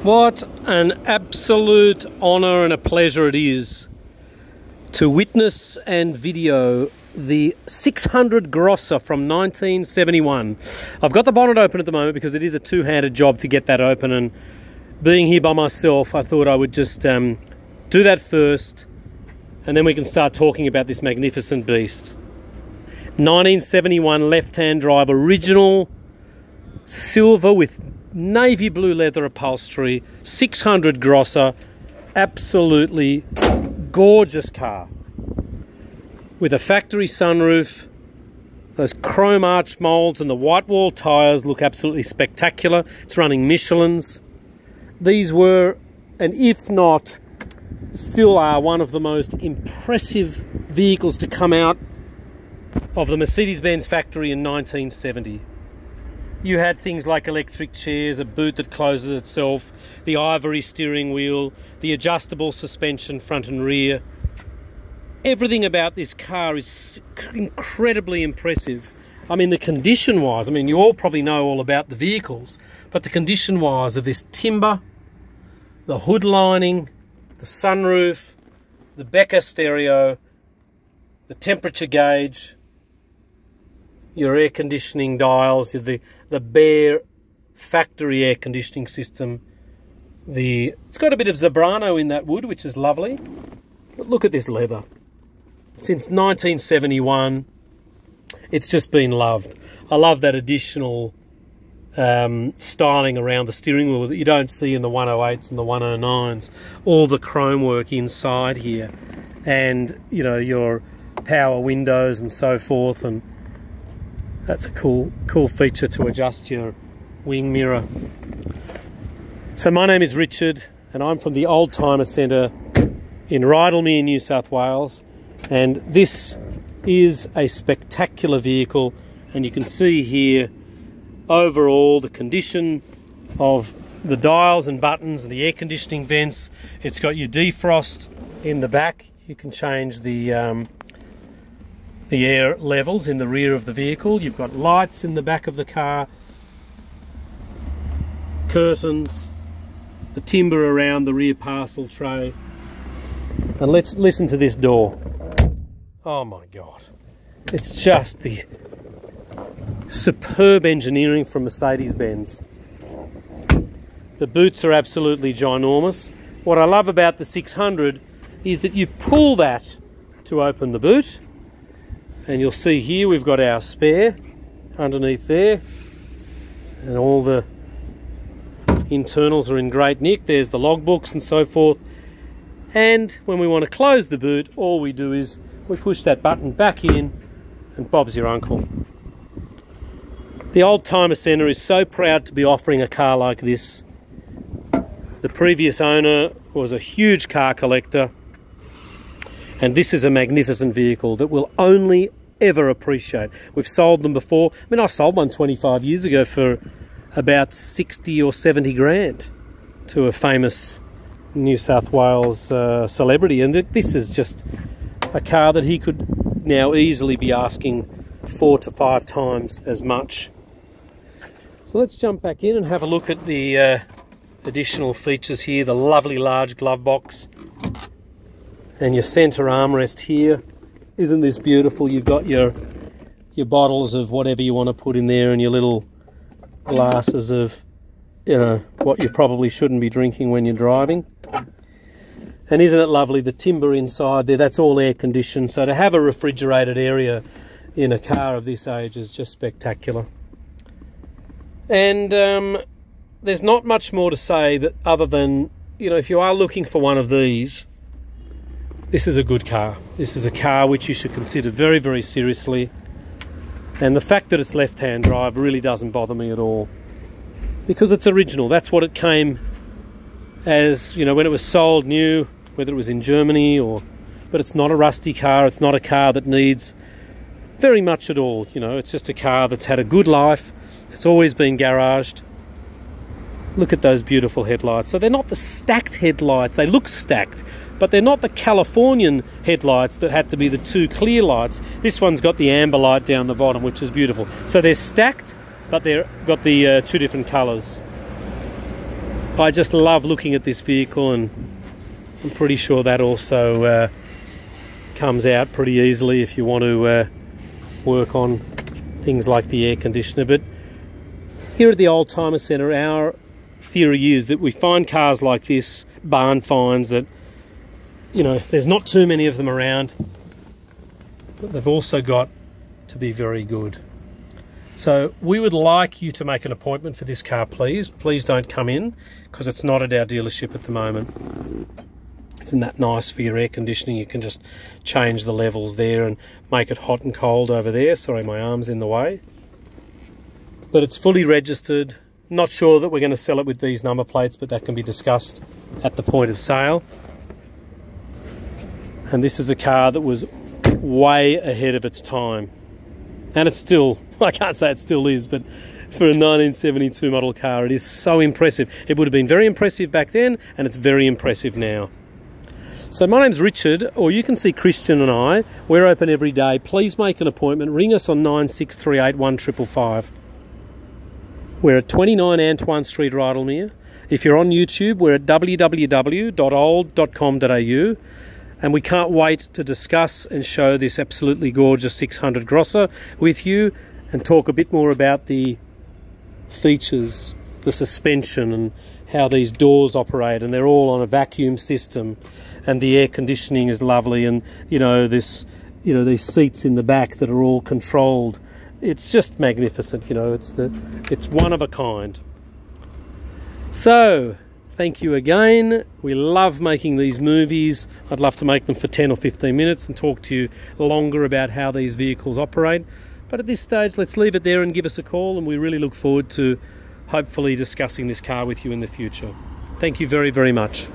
What an absolute honour and a pleasure it is to witness and video the 600 Grosser from 1971. I've got the bonnet open at the moment because it is a two-handed job to get that open, and being here by myself, I thought I would just do that first, and then we can start talking about this magnificent beast. 1971 left-hand drive, original silver with navy blue leather upholstery, 600 Grosser, absolutely gorgeous car. With a factory sunroof, those chrome arch moulds and the white wall tyres look absolutely spectacular. It's running Michelins. These were, and if not, still are one of the most impressive vehicles to come out of the Mercedes-Benz factory in 1970. You had things like electric chairs, a boot that closes itself, the ivory steering wheel, the adjustable suspension front and rear. Everything about this car is incredibly impressive. I mean, the condition-wise, I mean, you all probably know all about the vehicles, but the condition-wise of this timber, the hood lining, the sunroof, the Becker stereo, the temperature gauge, your air conditioning dials, the bare factory air conditioning system. It's got a bit of Zebrano in that wood, which is lovely. But look at this leather. Since 1971, it's just been loved. I love that additional styling around the steering wheel that you don't see in the 108s and the 109s. All the chrome work inside here, and you know, your power windows and so forth, and that's a cool feature to adjust your wing mirror. So my name is Richard, and I'm from the Oldtimer Centre in Rydalmere, New South Wales, and this is a spectacular vehicle, and you can see here overall the condition of the dials and buttons and the air conditioning vents. It's got your defrost in the back. You can change the air levels in the rear of the vehicle. You've got lights in the back of the car, curtains, the timber around the rear parcel tray. And let's listen to this door. Oh my God. It's just the superb engineering from Mercedes-Benz. The boots are absolutely ginormous. What I love about the 600 is that you pull that to open the boot, and you'll see here we've got our spare underneath there, and all the internals are in great nick. There's the logbooks and so forth. And when we want to close the boot, all we do is we push that button back in, and Bob's your uncle. The Oldtimer Centre is so proud to be offering a car like this. The previous owner was a huge car collector, and this is a magnificent vehicle that we'll only ever appreciate. We've sold them before. I mean, I sold one 25 years ago for about 60 or 70 grand to a famous New South Wales celebrity, and this is just a car that he could now easily be asking 4 to 5 times as much. So let's jump back in and have a look at the additional features here. The lovely large glove box and your centre armrest here. Isn't this beautiful? You've got your bottles of whatever you want to put in there, and your little glasses of, you know, what you probably shouldn't be drinking when you're driving. And isn't it lovely, the timber inside there, that's all air conditioned, so to have a refrigerated area in a car of this age is just spectacular. And there's not much more to say that other than, you know, if you are looking for one of these, this is a good car. This is a car which you should consider very, very seriously. And the fact that it's left-hand drive really doesn't bother me at all, because it's original. That's what it came as, you know, when it was sold new, whether it was in Germany or... But it's not a rusty car. It's not a car that needs very much at all. You know, it's just a car that's had a good life. It's always been garaged. Look at those beautiful headlights. So they're not the stacked headlights. They look stacked, but they're not the Californian headlights that had to be the 2 clear lights. This one's got the amber light down the bottom, which is beautiful. So they're stacked, but they've got the 2 different colours. I just love looking at this vehicle, and I'm pretty sure that also comes out pretty easily if you want to work on things like the air conditioner. But here at the Oldtimer Centre, our theory is that we find cars like this, barn finds that, you know, there's not too many of them around, but they've also got to be very good. So we would like you to make an appointment for this car, please. Please don't come in, because it's not at our dealership at the moment. Isn't that nice for your air conditioning? You can just change the levels there and make it hot and cold over there. Sorry, my arm's in the way. But it's fully registered. Not sure that we're going to sell it with these number plates, but that can be discussed at the point of sale. And this is a car that was way ahead of its time. And it's still, I can't say it still is, but for a 1972 model car, it is so impressive. It would have been very impressive back then, and it's very impressive now. So my name's Richard, or you can see Christian and I. We're open every day. Please make an appointment. Ring us on 9638 1555. We're at 29 Antoine Street, Rydalmere. If you're on YouTube, we're at www.old.com.au. And we can't wait to discuss and show this absolutely gorgeous 600 Grosser with you, and talk a bit more about the features, the suspension, and how these doors operate. And they're all on a vacuum system, and the air conditioning is lovely. And you know, these seats in the back that are all controlled. It's just magnificent. You know, it's one of a kind. So, thank you again. We love making these movies. I'd love to make them for 10 or 15 minutes and talk to you longer about how these vehicles operate. But at this stage, let's leave it there and give us a call, and we really look forward to hopefully discussing this car with you in the future. Thank you very, very much.